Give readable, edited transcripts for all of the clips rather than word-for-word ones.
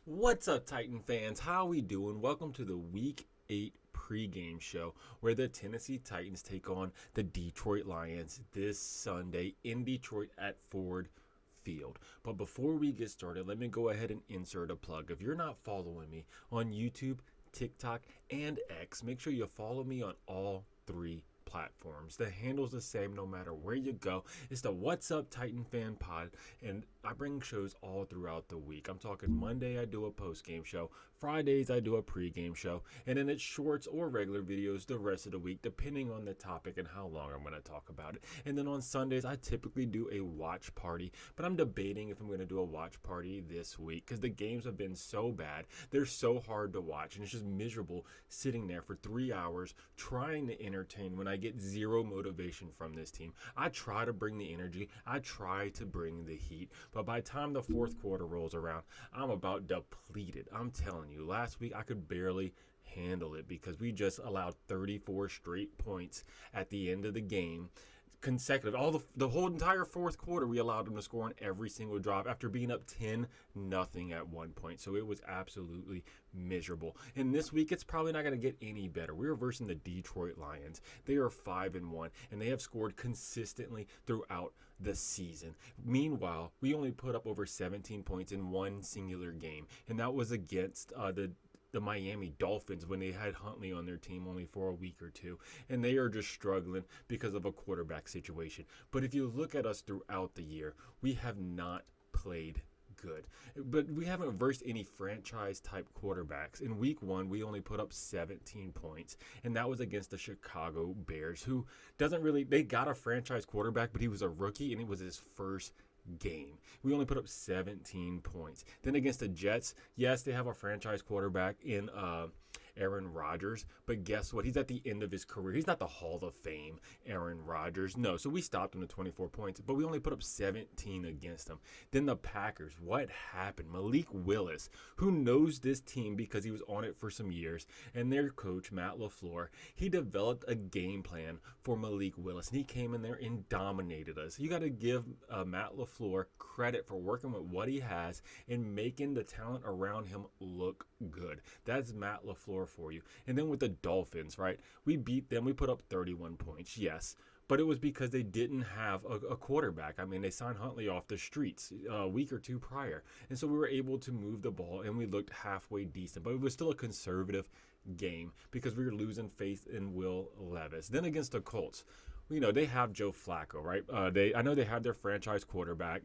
What's up, Titan fans? How we doing? Welcome to the Week 8 pregame show where the Tennessee Titans take on the Detroit Lions this Sunday in Detroit at Ford Field. But before we get started, let me go ahead and insert a plug. If you're not following me on YouTube, TikTok, and X, make sure you follow me on all three platforms. The handle's the same no matter where you go. It's the What's Up Titan Fan Pod, and I bring shows all throughout the week. I'm talking Monday I do a post-game show, Fridays I do a pre-game show, and then it's shorts or regular videos the rest of the week depending on the topic and how long I'm going to talk about it. And then on Sundays I typically do a watch party, but I'm debating if I'm going to do a watch party this week because the games have been so bad. They're so hard to watch, and it's just miserable sitting there for 3 hours trying to entertain when I get zero motivation from this team. I try to bring the energy, I try to bring the heat, but by the time the fourth quarter rolls around, I'm about depleted. I'm telling you, last week I could barely handle it because we just allowed 34 straight points at the end of the game. Consecutive, the whole entire fourth quarter, we allowed them to score on every single drive after being up 10-0 at one point. So it was absolutely miserable. And this week, it's probably not going to get any better. We are versing the Detroit Lions. They are 5-1, and they have scored consistently throughout the season. Meanwhile, we only put up over 17 points in one singular game, and that was against the Miami Dolphins when they had Huntley on their team only for a week or two, and they are just struggling because of a quarterback situation. But if you look at us throughout the year, we have not played good, but we haven't versed any franchise type quarterbacks. In week 1 we only put up 17 points, and that was against the Chicago Bears, who they got a franchise quarterback, but he was a rookie and it was his first game. We only put up 17 points. Then against the Jets, yes, they have a franchise quarterback in Aaron Rodgers, but guess what? He's at the end of his career. He's not the Hall of Fame Aaron Rodgers. No, so we stopped him to 24 points, but we only put up 17 against them. Then the Packers, what happened? Malik Willis, who knows this team because he was on it for some years, and their coach, Matt LaFleur, he developed a game plan for Malik Willis, and he came in there and dominated us. You got to give Matt LaFleur credit for working with what he has and making the talent around him look good. That's Matt LaFleur for you. And then with the Dolphins, right? We beat them. We put up 31 points, yes. But it was because they didn't have a quarterback. I mean, they signed Huntley off the streets a week or two prior. And so we were able to move the ball, and we looked halfway decent. But it was still a conservative game because we were losing faith in Will Levis. Then against the Colts, they have Joe Flacco, right? I know they have their franchise quarterback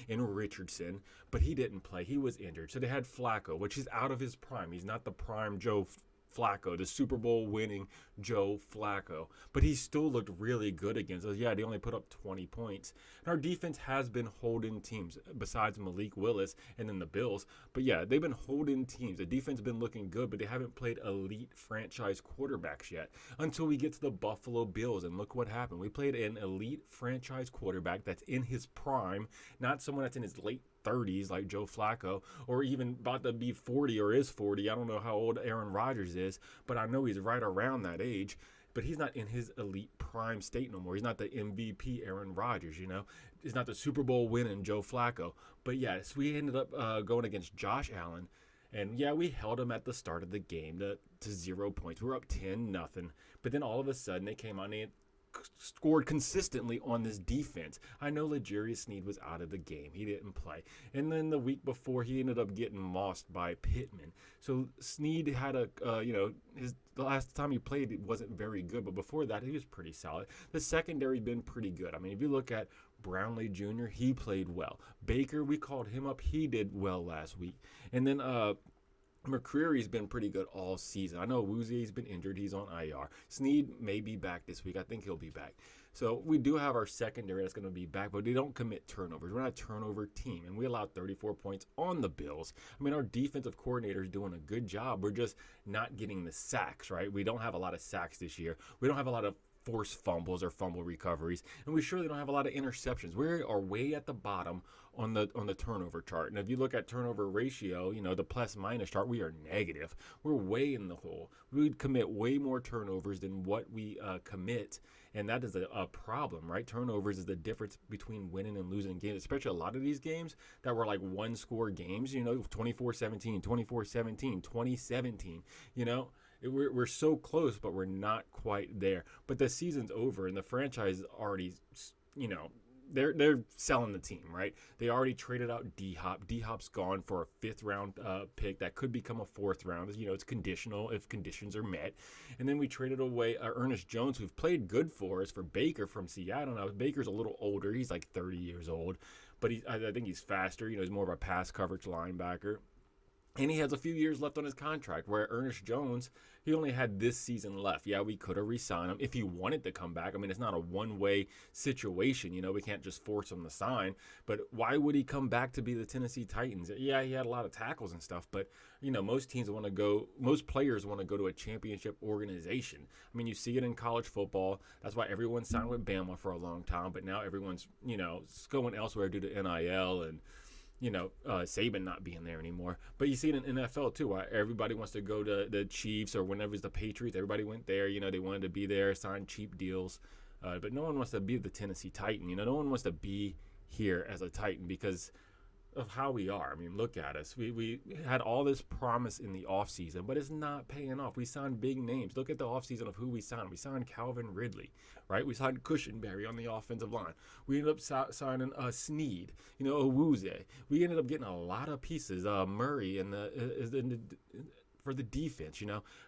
in Richardson, but he didn't play. He was injured. So they had Flacco, which is out of his prime. He's not the prime Joe Flacco, the Super Bowl winning Joe Flacco, but he still looked really good against us. Yeah, they only put up 20 points. And our defense has been holding teams besides Malik Willis and then the Bills. But yeah, they've been holding teams. The defense has been looking good, but they haven't played elite franchise quarterbacks yet until we get to the Buffalo Bills. And look what happened. We played an elite franchise quarterback that's in his prime, not someone that's in his late 30s like Joe Flacco, or even about to be 40 or is 40. I don't know how old Aaron Rodgers is, but I know he's right around that age. But he's not in his elite prime state no more. He's not the MVP Aaron Rodgers, He's not the Super Bowl winning Joe Flacco. But yes, we ended up going against Josh Allen. And yeah, we held him at the start of the game to 0 points. We were up 10-0. But then all of a sudden they came on and scored consistently on this defense. I know L'Jarius Sneed was out of the game. He didn't play. And then the week before, he ended up getting mossed by Pittman. So Sneed had the last time he played, it wasn't very good. But before that, he was pretty solid. The secondary been pretty good. I mean, if you look at Brownlee Jr., he played well. Baker, we called him up. He did well last week. And then McCreary's been pretty good all season. I know Woozie's been injured. He's on IR. Sneed may be back this week. I think he'll be back. So we do have our secondary that's going to be back, but they don't commit turnovers. We're not a turnover team, and we allowed 34 points on the Bills. I mean, our defensive coordinator is doing a good job. We're just not getting the sacks, right? We don't have a lot of sacks this year. We don't have a lot of forced fumbles or fumble recoveries, and we surely don't have a lot of interceptions. We are way at the bottom on the turnover chart. And if you look at turnover ratio, the plus minus chart, we are negative. We're way in the hole. We commit way more turnovers than what we commit, and that is a problem, right? Turnovers is the difference between winning and losing games, especially a lot of these games that were like one-score games, 24-17, 24-17, 2017, We're so close, but we're not quite there. But the season's over, and the franchise already, they're selling the team, right? They already traded out D-Hop. D-Hop's gone for a fifth-round pick that could become a fourth round. It's conditional if conditions are met. And then we traded away Ernest Jones, who've played good for us, for Baker from Seattle. Now, Baker's a little older. He's like 30 years old. But I think he's faster. He's more of a pass coverage linebacker. And he has a few years left on his contract, where Ernest Jones, he only had this season left. Yeah, we could have re-signed him if he wanted to come back. I mean, it's not a one-way situation. We can't just force him to sign. But why would he come back to be the Tennessee Titans? Yeah, he had a lot of tackles and stuff, but, most players want to go to a championship organization. I mean, you see it in college football. That's why everyone signed with Bama for a long time, but now everyone's, going elsewhere due to NIL and Saban not being there anymore. But you see it in NFL too. Why everybody wants to go to the Chiefs, or whenever it's the Patriots, everybody went there. They wanted to be there, sign cheap deals. But no one wants to be the Tennessee Titan. No one wants to be here as a Titan because of how we are. I mean, look at us. We had all this promise in the offseason, but it's not paying off. We signed big names. Look at the offseason of who we signed. We signed Calvin Ridley, right? We signed Cushenberry on the offensive line. We ended up signing Snead, Owuze. We ended up getting a lot of pieces. Murray for the defense,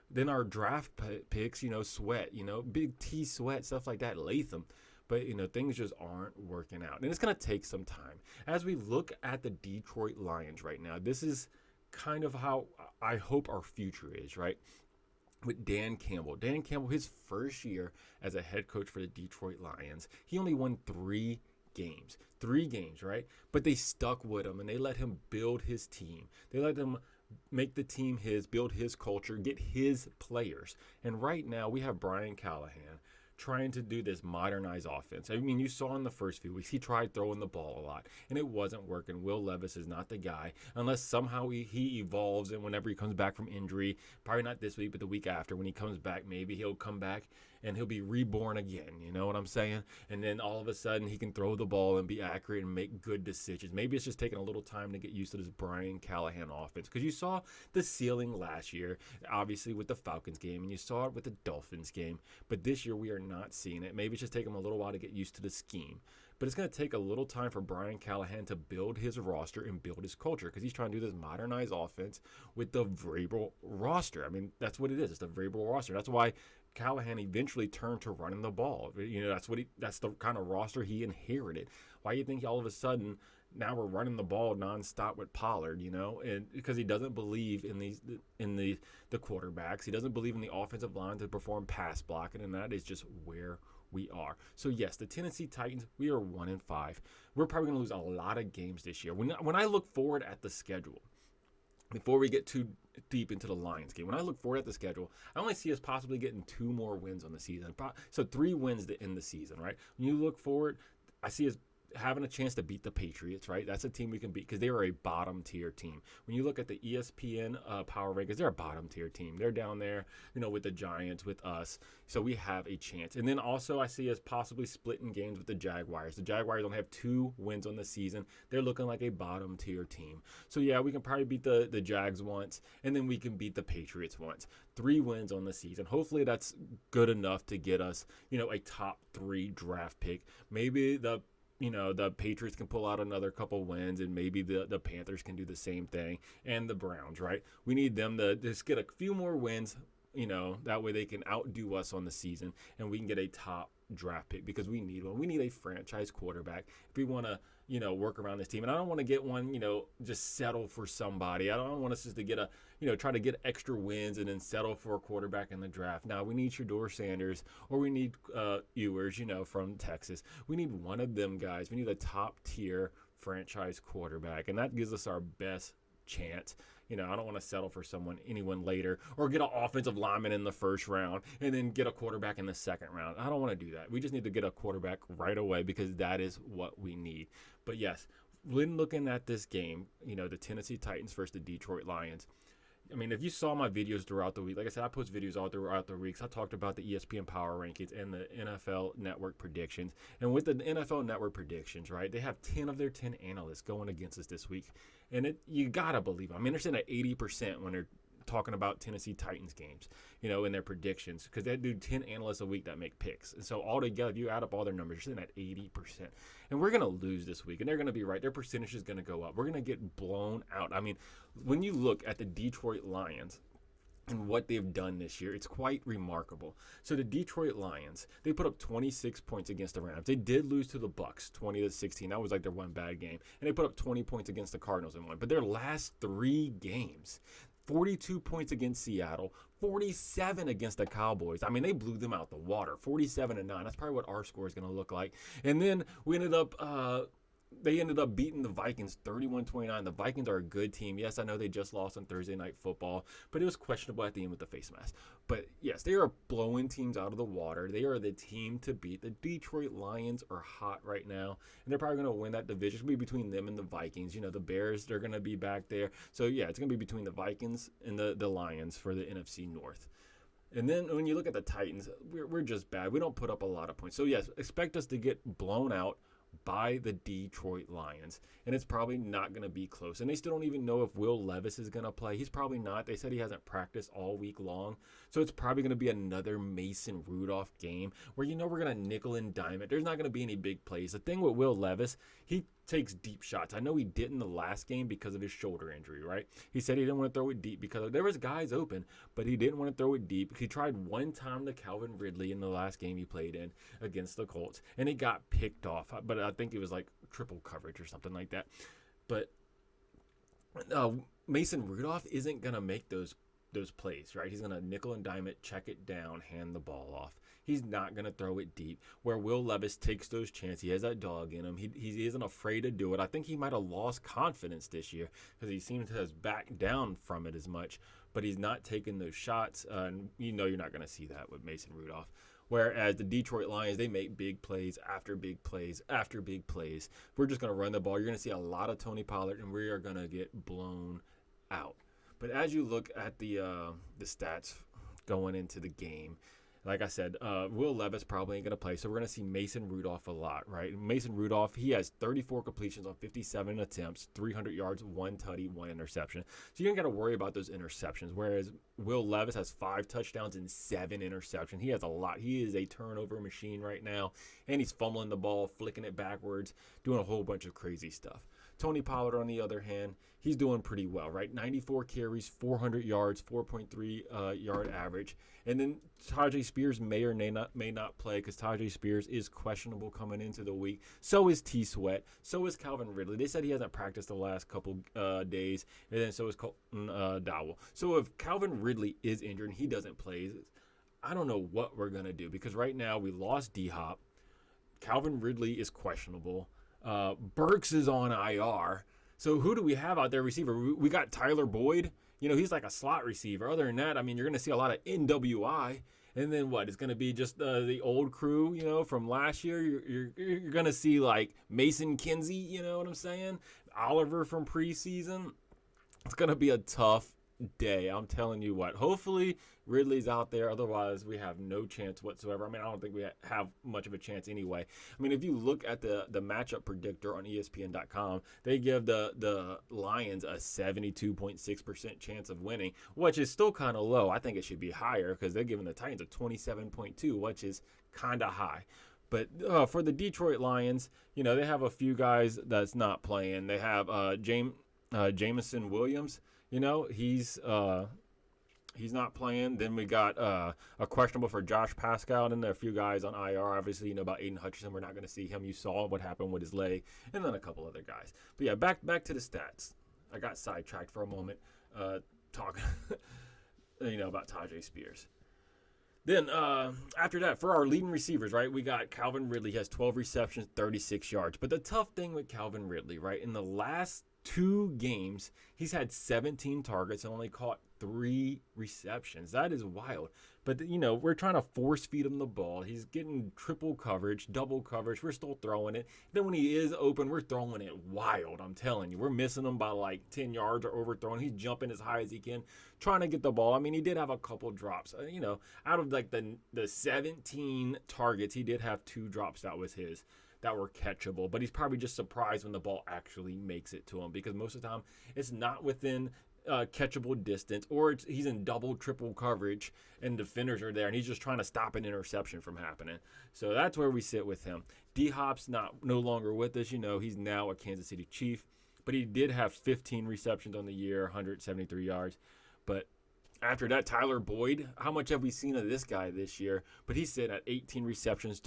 Then our draft picks, Sweat, Big T Sweat, stuff like that, Latham. But, things just aren't working out. And it's going to take some time. As we look at the Detroit Lions right now, this is kind of how I hope our future is, right? With Dan Campbell. Dan Campbell, his first year as a head coach for the Detroit Lions, he only won 3 games. 3 games, right? But they stuck with him, and they let him build his team. They let him make the team his, build his culture, get his players. And right now, we have Brian Callahan trying to do this modernized offense. I mean, you saw in the first few weeks, he tried throwing the ball a lot, and it wasn't working. Will Levis is not the guy, unless somehow he evolves, and whenever he comes back from injury, probably not this week, but the week after, when he comes back, maybe he'll come back and he'll be reborn again. You know what I'm saying? And then all of a sudden, he can throw the ball and be accurate and make good decisions. Maybe it's just taking a little time to get used to this Brian Callahan offense, because you saw the ceiling last year, obviously with the Falcons game, and you saw it with the Dolphins game, but this year we are not seeing it. Maybe it's just taking him a little while to get used to the scheme. But it's going to take a little time for Brian Callahan to build his roster and build his culture, because he's trying to do this modernized offense with the Vrabel roster. I mean, that's what it is. It's the Vrabel roster. That's why Callahan eventually turned to running the ball. That's the kind of roster he inherited. Why do you think all of a sudden now we're running the ball nonstop with Pollard, and because he doesn't believe in the quarterbacks. He doesn't believe in the offensive line to perform pass blocking, and that is just where we are. So yes, the Tennessee Titans, we are 1-5. We're probably going to lose a lot of games this year. When I look forward at the schedule, before we get too deep into the Lions game, when I look forward at the schedule, I only see us possibly getting 2 more wins on the season. So 3 wins to end the season, right? When you look forward, I see us having a chance to beat the Patriots, right? That's a team we can beat because they are a bottom tier team. When you look at the ESPN power rankings, they're a bottom tier team. They're down there, with the Giants, with us. So we have a chance. And then also I see us possibly splitting games with the Jaguars. The Jaguars only have 2 wins on the season. They're looking like a bottom tier team. So yeah, we can probably beat the Jags once, and then we can beat the Patriots once. 3 wins on the season. Hopefully that's good enough to get us, a top 3 draft pick. Maybe the Patriots can pull out another couple wins, and maybe the Panthers can do the same thing, and the Browns, right? We need them to just get a few more wins, that way they can outdo us on the season, and we can get a top draft pick, because we need one. We need a franchise quarterback if we want to, work around this team. And I don't want to get one, just settle for somebody. I don't want us just to get try to get extra wins and then settle for a quarterback in the draft. Now, we need Shedeur Sanders, or we need Ewers, from Texas. We need one of them guys. We need a top-tier franchise quarterback, and that gives us our best chance. I don't want to settle for anyone later, or get an offensive lineman in the first round and then get a quarterback in the second round. I don't want to do that. We just need to get a quarterback right away because that is what we need. But yes, when looking at this game, the Tennessee Titans versus the Detroit Lions, I mean, if you saw my videos throughout the week, like I said, I post videos all throughout the weeks. I talked about the ESPN Power Rankings and the NFL Network predictions. And with the NFL Network predictions, right, they have 10 of their 10 analysts going against us this week. And you got to believe them. I mean, they're sitting at 80% when they're talking about Tennessee Titans games, in their predictions, because they do 10 analysts a week that make picks. And so altogether, if you add up all their numbers, you're sitting at 80%. And we're going to lose this week, and they're going to be right. Their percentage is going to go up. We're going to get blown out. I mean, when you look at the Detroit Lions and what they've done this year, it's quite remarkable. So the Detroit Lions, they put up 26 points against the Rams. They did lose to the Bucks 20-16. That was like their one bad game. And they put up 20 points against the Cardinals in one. But their last 3 games, 42 points against Seattle, 47 against the Cowboys. I mean, they blew them out the water, 47-9. That's probably what our score is going to look like. And then they ended up beating the Vikings 31-29. The Vikings are a good team. Yes, I know they just lost on Thursday Night Football, but it was questionable at the end with the face mask. But yes, they are blowing teams out of the water. They are the team to beat. The Detroit Lions are hot right now, and they're probably going to win that division. It's going to be between them and the Vikings. The Bears, they're going to be back there. So yeah, it's going to be between the Vikings and the Lions for the NFC North. And then when you look at the Titans, we're just bad. We don't put up a lot of points. So yes, expect us to get blown out by the Detroit Lions, and it's probably not going to be close. And they still don't even know if Will Levis is going to play. He's probably not. They said he hasn't practiced all week long, so it's probably going to be another Mason Rudolph game where we're going to nickel and dime it. There's not going to be any big plays. The thing with Will Levis, he takes deep shots. I know he didn't the last game because of his shoulder injury, right? He said he didn't want to throw it deep because there was guys open, but he didn't want to throw it deep. He tried one time to Calvin Ridley in the last game he played in against the Colts, and he got picked off. But I think it was like triple coverage or something like that. But Mason Rudolph isn't going to make those plays, right? He's going to nickel and dime it, check it down, hand the ball off. He's not going to throw it deep. Where Will Levis takes those chances. He has that dog in him. He isn't afraid to do it. I think he might have lost confidence this year because he seems to have backed down from it as much. But he's not taking those shots. And you're not going to see that with Mason Rudolph. Whereas the Detroit Lions, they make big plays after big plays after big plays. We're just going to run the ball. You're going to see a lot of Tony Pollard, and we are going to get blown out. But as you look at the stats going into the game, like I said, Will Levis probably ain't going to play, so we're going to see Mason Rudolph a lot, right? Mason Rudolph, he has 34 completions on 57 attempts, 300 yards, 1 tutty, 1 interception. So you don't got to worry about those interceptions, whereas Will Levis has 5 touchdowns and 7 interceptions. He has a lot. He is a turnover machine right now, and he's fumbling the ball, flicking it backwards, doing a whole bunch of crazy stuff. Tony Pollard, on the other hand, he's doing pretty well, right? 94 carries, 400 yards, 4.3 yard average. And then Tajay Spears may or may not play because Tajay Spears is questionable coming into the week. So is T. Sweat. So is Calvin Ridley. They said he hasn't practiced the last couple days. And then so is Colton Dowell. So if Calvin Ridley is injured and he doesn't play, I don't know what we're going to do because right now we lost D-Hop. Calvin Ridley is questionable. Burks is on IR. So who do we have out there receiver? We got Tyler Boyd. He's like a slot receiver. Other than that, I mean, you're going to see a lot of NWI. And then what? It's going to be just the old crew, from last year. You're going to see like Mason Kinsey, you know what I'm saying? Oliver from preseason. It's going to be a tough day. I'm telling you what. Hopefully Ridley's out there. Otherwise, we have no chance whatsoever. I mean, I don't think we have much of a chance anyway. I mean, if you look at the matchup predictor on ESPN.com, they give the Lions a 72.6% chance of winning, which is still kind of low. I think it should be higher because they're giving the Titans a 27.2, which is kind of high. But for the Detroit Lions, they have a few guys that's not playing. They have Jameson Williams. He's not playing. Then we got a questionable for Josh Pascal, and then there are a few guys on IR. Obviously, about Aiden Hutchinson. We're not going to see him. You saw what happened with his leg, and then a couple other guys. But yeah, back to the stats. I got sidetracked for a moment talking, about Tajay Spears. Then after that, for our leading receivers, right, we got Calvin Ridley. He has 12 receptions, 36 yards. But the tough thing with Calvin Ridley, right, in the last 2 games, he's had 17 targets and only caught 3 receptions. That is wild. But, we're trying to force feed him the ball. He's getting triple coverage, double coverage. We're still throwing it. Then when he is open, we're throwing it wild. I'm telling you, we're missing him by like 10 yards or overthrowing. He's jumping as high as he can, trying to get the ball. I mean, he did have a couple drops. Out of like the 17 targets, he did have 2 drops that were catchable, but he's probably just surprised when the ball actually makes it to him, because most of the time it's not within catchable distance, or he's in double, triple coverage and defenders are there and he's just trying to stop an interception from happening. So that's where we sit with him. D-Hop's no longer with us. He's now a Kansas City Chief, but he did have 15 receptions on the year, 173 yards. But after that, Tyler Boyd, how much have we seen of this guy this year? But he's sitting at 18 receptions,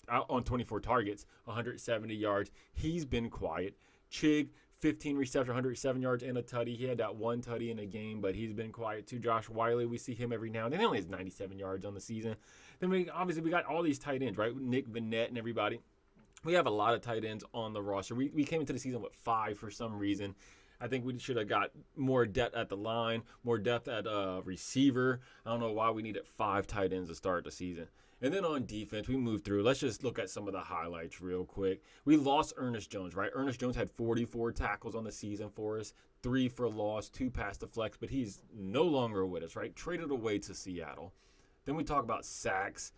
on 24 targets, 170 yards. He's been quiet. Chig, 15 receptions, 107 yards, and a tutty. He had that 1 tutty in a game, but he's been quiet too. Josh Wiley, we see him every now and then. He only has 97 yards on the season. Then we got all these tight ends, right? Nick Vanette and everybody. We have a lot of tight ends on the roster. We came into the season with 5 for some reason. I think we should have got more depth at the line, more depth at receiver. I don't know why we needed 5 tight ends to start the season. And then on defense, we moved through. Let's just look at some of the highlights real quick. We lost Ernest Jones, right? Ernest Jones had 44 tackles on the season for us, 3 for loss, 2 past the flex, but he's no longer with us, right? Traded away to Seattle. Then we talk about sacks.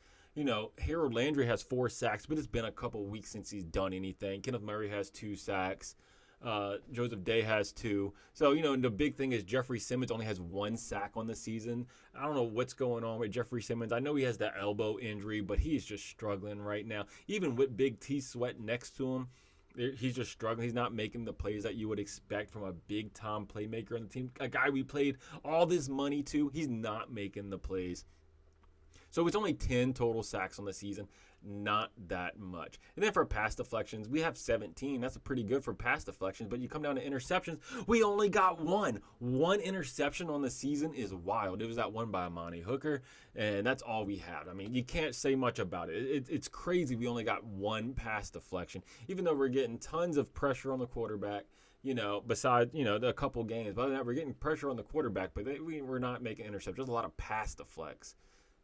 Harold Landry has 4 sacks, but it's been a couple weeks since he's done anything. Kenneth Murray has 2 sacks. Joseph Day has 2. So, the big thing is Jeffrey Simmons only has 1 sack on the season. I don't know what's going on with Jeffrey Simmons. I know he has that elbow injury, but he's just struggling right now. Even with Big T Sweat next to him, he's just struggling. He's not making the plays that you would expect from a big-time playmaker on the team. A guy we paid all this money to, he's not making the plays. So it's only 10 total sacks on the season. Not that much. And then for pass deflections, we have 17. That's pretty good for pass deflections. But you come down to interceptions, we only got 1. 1 interception on the season is wild. It was that one by Amani Hooker, and that's all we have. I mean, you can't say much about it. It's crazy we only got 1 pass deflection, even though we're getting tons of pressure on the quarterback. Besides, a couple games. But other than that, we're getting pressure on the quarterback, but we're not making interceptions. There's a lot of pass deflects.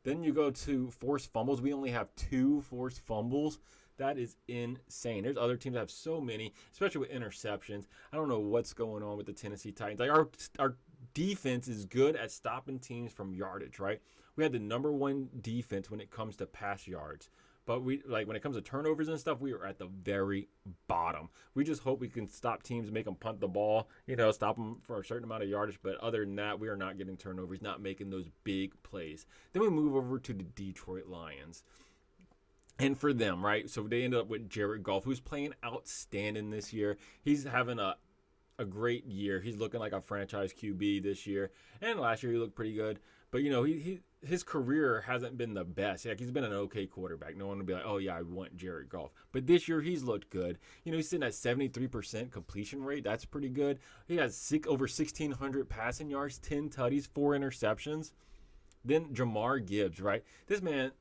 Then you go to forced fumbles. We only have 2 forced fumbles. That is insane. There's other teams that have so many, especially with interceptions. I don't know what's going on with the Tennessee Titans. Like our defense is good at stopping teams from yardage, right? We had the number 1 defense when it comes to pass yards. But when it comes to turnovers and stuff, we are at the very bottom. We just hope we can stop teams, make them punt the ball, stop them for a certain amount of yardage. But other than that, we are not getting turnovers, not making those big plays. Then we move over to the Detroit Lions. And for them, right, so they ended up with Jared Goff, who's playing outstanding this year. He's having a great year. He's looking like a franchise QB this year. And last year he looked pretty good. But, his career hasn't been the best. Like, he's been an okay quarterback. No one would be like, oh, yeah, I want Jared Goff. But this year, he's looked good. He's sitting at 73% completion rate. That's pretty good. He has over 1,600 passing yards, 10 tutties, 4 interceptions. Then Jamar Gibbs, right? This man,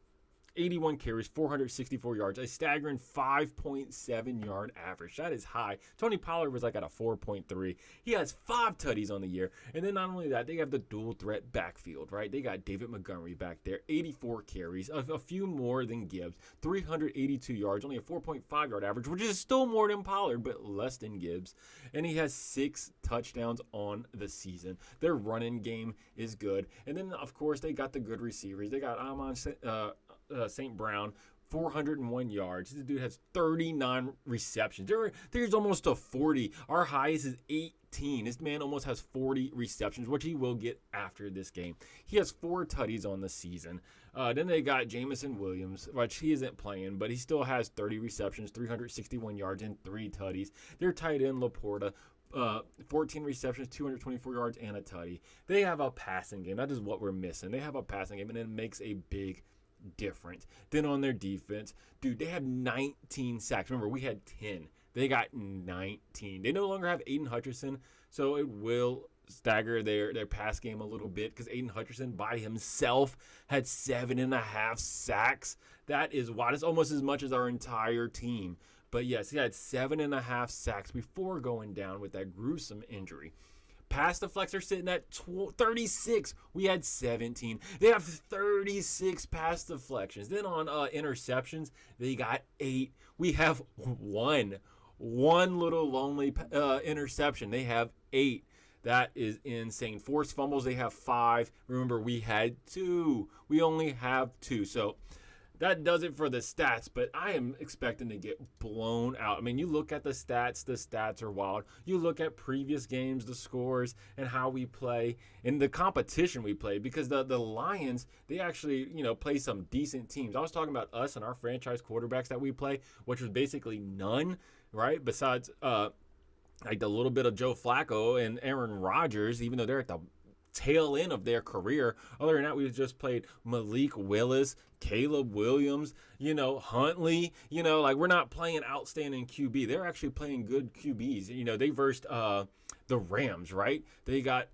81 carries, 464 yards, a staggering 5.7 yard average. That is high. Tony Pollard was like at a 4.3. He has 5 tutties on the year. And then not only that, they have the dual threat backfield, right? They got David Montgomery back there, 84 carries, a few more than Gibbs, 382 yards, only a 4.5 yard average, which is still more than Pollard, but less than Gibbs. And he has 6 touchdowns on the season. Their running game is good. And then, of course, they got the good receivers. They got Amon St. Brown, 401 yards. This dude has 39 receptions. There's almost a 40. Our highest is 18. This man almost has 40 receptions, which he will get after this game. He has 4 tutties on the season. Then they got Jamison Williams, which he isn't playing, but he still has 30 receptions, 361 yards, and 3 tutties. Their tight end, Laporta, 14 receptions, 224 yards, and a tutty. They have a passing game. That is what we're missing. They have a passing game, and it makes a big difference. Then on their defense, dude, they have 19 sacks. Remember, we had 10. They got 19. They no longer have Aiden Hutchinson, so it will stagger their pass game a little bit because Aiden Hutchinson by himself had 7.5 sacks. That is wild. It's almost as much as our entire team. But yes, he had 7.5 sacks before going down with that gruesome injury. Pass deflector sitting at 36. We had 17. They have 36 pass deflections. Then on interceptions, they got 8. We have one little lonely interception. They have 8. That is insane. Forced fumbles, they have 5. Remember, we had 2. We only have 2. So that does it for the stats, but I am expecting to get blown out. I mean, you look at the stats are wild. You look at previous games, the scores, and how we play, and the competition we play, because the Lions, they actually, play some decent teams. I was talking about us and our franchise quarterbacks that we play, which was basically none, right? Besides, like the little bit of Joe Flacco and Aaron Rodgers, even though they're at the tail end of their career. Other than that, we've just played Malik Willis, Caleb Williams, Huntley. Like we're not playing outstanding QB. They're actually playing good QBs. They versed the Rams, right? They got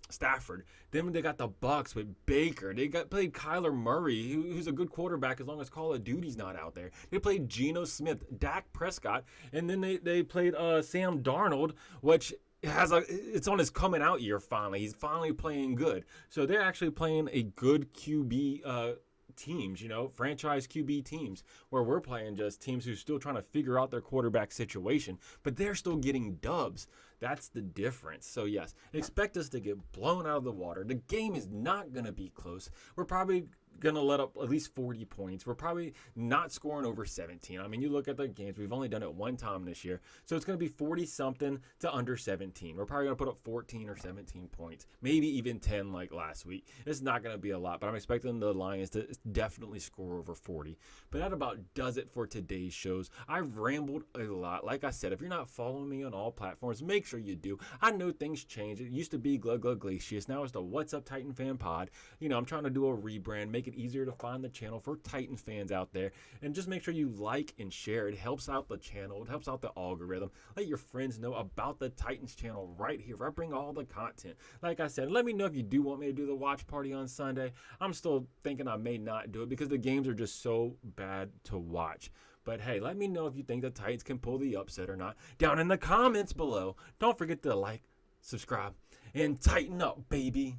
Stafford. Then they got the Bucks with Baker. They played Kyler Murray, who's a good quarterback as long as Call of Duty's not out there. They played Geno Smith, Dak Prescott, and then they played Sam Darnold, which it's on his coming out year finally. He's finally playing good. So they're actually playing a good QB teams, franchise QB teams, where we're playing just teams who's still trying to figure out their quarterback situation, but they're still getting dubs. That's the difference. So yes, expect us to get blown out of the water. The game is not going to be close. We're probably going to let up at least 40 points. We're probably not scoring over 17. I mean, you look at the games, we've only done it one time this year. So it's going to be 40-something to under 17. We're probably going to put up 14 or 17 points, maybe even 10 like last week. It's not going to be a lot, but I'm expecting the Lions to definitely score over 40. But that about does it for today's shows. I've rambled a lot. Like I said, if you're not following me on all platforms, make sure you do. I know things change. It used to be Glug Glug Glacius. Now it's the What's Up Titan Fan Pod. I'm trying to do a rebrand, make it easier to find the channel for Titans fans out there, and just make sure you like and share. It helps out the channel. It helps out the algorithm. Let your friends know about the Titans channel right here where I bring all the content. Like I said, let me know if you do want me to do the watch party on Sunday. I'm still thinking I may not do it because the games are just so bad to watch. But hey, let me know if you think the Titans can pull the upset or not down in the comments below. Don't forget to like, subscribe, and tighten up, baby.